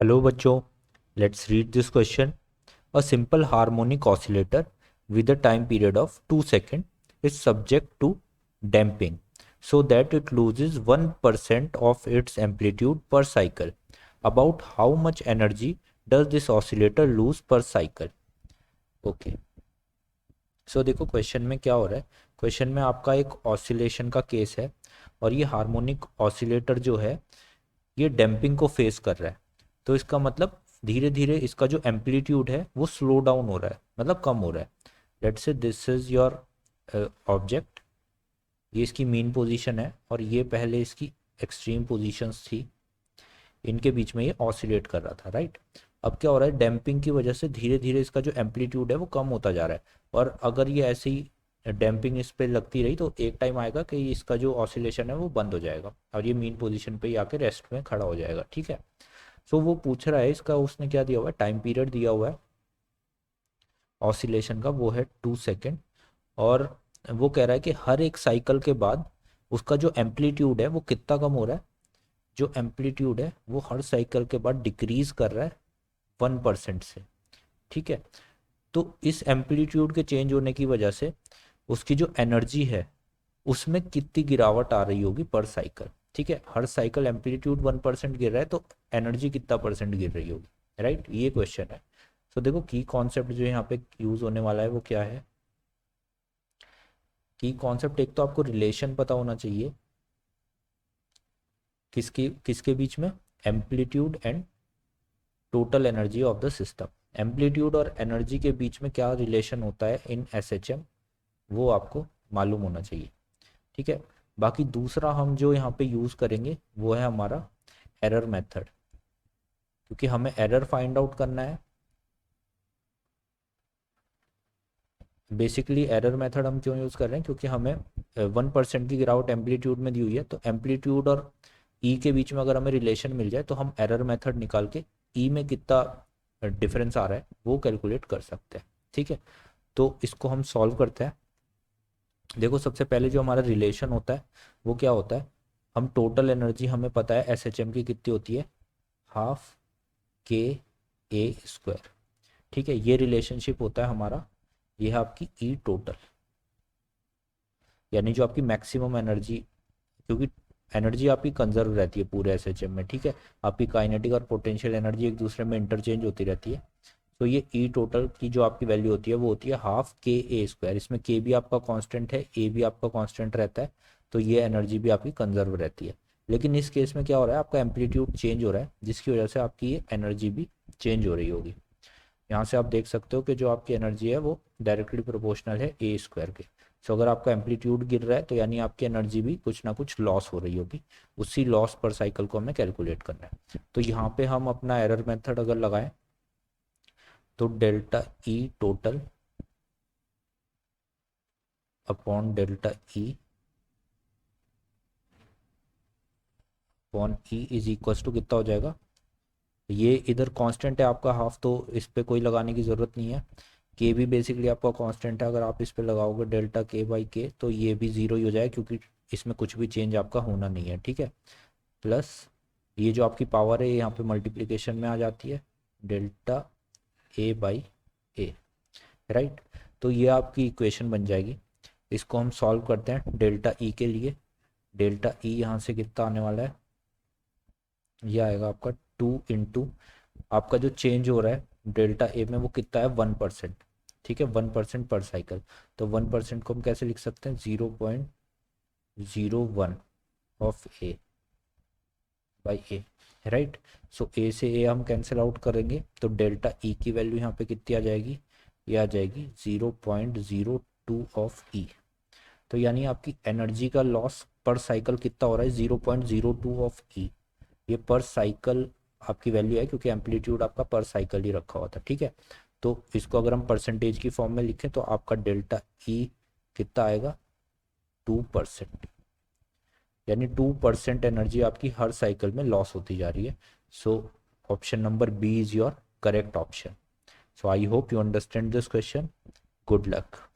Hello बच्चों, let's read this question. A simple harmonic oscillator with a time period of 2 seconds is subject to damping so that it loses 1% of its amplitude per cycle. About how much energy does this oscillator lose per cycle? Okay. सो देखो question में क्या हो रहा है। Question में आपका एक oscillation का केस है और ये हार्मोनिक ऑसिलेटर जो है ये डैम्पिंग को फेस कर रहा है। तो इसका मतलब धीरे धीरे इसका जो एम्पलीट्यूड है वो स्लो डाउन हो रहा है, मतलब कम हो रहा है। Let's say this is your object, ये इसकी मेन पोजीशन है और ये पहले इसकी एक्सट्रीम पोजीशंस थी, इनके बीच में ये ऑसिलेट कर रहा था, राइट। अब क्या हो रहा है, डैम्पिंग की वजह से धीरे धीरे इसका जो एम्पलीट्यूड है वो कम होता जा रहा है। और अगर ये ऐसे ही डैम्पिंग इस पे लगती रही तो एक टाइम आएगा कि इसका जो ऑसिलेशन है वो बंद हो जाएगा और ये मेन पोजीशन पे ही आके रेस्ट में खड़ा हो जाएगा, ठीक है। सो वो पूछ रहा है इसका, उसने क्या दिया हुआ है, टाइम पीरियड दिया हुआ है ऑसिलेशन का, वो है 2 सेकेंड। और वो कह रहा है कि हर एक साइकिल के बाद उसका जो एम्पलीट्यूड है वो कितना कम हो रहा है। जो एम्पलीट्यूड है वो हर साइकिल के बाद डिक्रीज कर रहा है 1% से, ठीक है। तो इस एम्पलीट्यूड के चेंज होने की वजह से उसकी जो एनर्जी है उसमें कितनी गिरावट आ रही होगी पर साइकिल, ठीक है। हर साइकिल एम्पलीट्यूड 1% गिर रहा है तो एनर्जी कितना परसेंट गिर रही होगी, राइट, ये क्वेश्चन है। तो देखो की कॉन्सेप्ट जो यहाँ पे यूज होने वाला है वो क्या है। की कॉन्सेप्ट एक तो आपको रिलेशन पता होना चाहिए किसके किसके बीच में, amplitude and total energy of the system. Amplitude और एनर्जी के बीच में क्या रिलेशन होता है इन एसएचएम, वो आपको मालूम होना चाहिए, ठीक है। बाकी दूसरा हम जो यहाँ पे यूज़ करेंगे वो है हमारा एरर मेथड, क्योंकि हमें एरर फाइंड आउट करना है। बेसिकली एरर मेथड हम क्यों यूज़ कर रहे हैं, क्योंकि हमें 1% की गिरावट एम्पलीट्यूड में दी हुई है, तो एम्पलीट्यूड और ई के बीच में अगर हमें रिलेशन मिल जाए तो हम एरर मेथड निकाल के ई में कितना डिफरेंस आ रहा है वो कैलकुलेट कर सकते हैं, ठीक है। तो इसको हम सॉल्व करते हैं। देखो सबसे पहले जो हमारा रिलेशन होता है वो क्या होता है, हम टोटल एनर्जी हमें पता है एसएचएम की कितनी होती है, हाफ के ए स्क्वायर, ठीक है। ये रिलेशनशिप होता है हमारा, ये है आपकी ई टोटल, यानी जो आपकी मैक्सिमम एनर्जी, क्योंकि एनर्जी आपकी कंजर्व रहती है पूरे एसएचएम में, ठीक है। आपकी काइनेटिक और पोटेंशियल एनर्जी एक दूसरे में इंटरचेंज होती रहती है। तो ये ई टोटल की जो आपकी वैल्यू होती है वो होती है हाफ के ए स्क्वायर। इसमें के भी आपका कांस्टेंट है, ए भी आपका कांस्टेंट रहता है, तो ये एनर्जी भी आपकी कंजर्व रहती है। लेकिन इस केस में क्या हो रहा है, आपका एम्पलीट्यूड चेंज हो रहा है जिसकी वजह से आपकी ये एनर्जी भी चेंज हो रही होगी। यहाँ से आप देख सकते हो कि जो आपकी एनर्जी है वो डायरेक्टली प्रोपोर्शनल है ए स्क्वायर के। सो अगर आपका एम्पलीट्यूड गिर रहा है तो यानी आपकी एनर्जी भी कुछ ना कुछ लॉस हो रही होगी, उसी लॉस पर साइकिल को हमें कैलकुलेट करना है। तो यहाँ पे हम अपना एरर मेथड अगर लगाएं तो delta E total upon delta E upon E is equal to कितना हो जाएगा, ये इधर कांस्टेंट है आपका हाफ, तो इस पे कोई लगाने की ज़रूरत नहीं है। के भी बेसिकली आपका कांस्टेंट है, अगर आप इस पे लगाओगे डेल्टा के बाई के तो ये भी ज़ीरो ही हो जाए, क्योंकि इसमें कुछ भी चेंज आपका होना नहीं है, ठीक है। प्लस ये जो आपकी पावर है यहाँ पे मल्टीप्लिकेशन में आ जाती है, delta A by A, right. तो ये आपकी इक्वेशन बन जाएगी। इसको हम सॉल्व करते हैं डेल्टा ई के लिए। डेल्टा ई यहाँ से कितना आने वाला है, ये आएगा आपका 2 इंटू आपका जो चेंज हो रहा है डेल्टा ए में वो कितना है 1%, ठीक है, 1% पर साइकिल। तो 1% को हम कैसे लिख सकते हैं, 0.01 of A by A, right. So A से ए हम कैंसिल आउट करेंगे तो डेल्टा ई की वैल्यू यहाँ पे कितनी आ जाएगी, ये आ जाएगी 0.02 ऑफ ई। तो यानी आपकी एनर्जी का लॉस पर साइकिल कितना हो रहा है, 0.02 ऑफ ई। ये पर साइकिल आपकी वैल्यू है क्योंकि एम्पलीट्यूड आपका पर साइकिल ही रखा हुआ था, ठीक है। तो इसको अगर हम परसेंटेज की फॉर्म में लिखें तो आपका डेल्टा ई कितना आएगा, 2%, यानी 2% एनर्जी आपकी हर साइकिल में लॉस होती जा रही है। So option number B is your correct option. So I hope you understand this question. Good luck.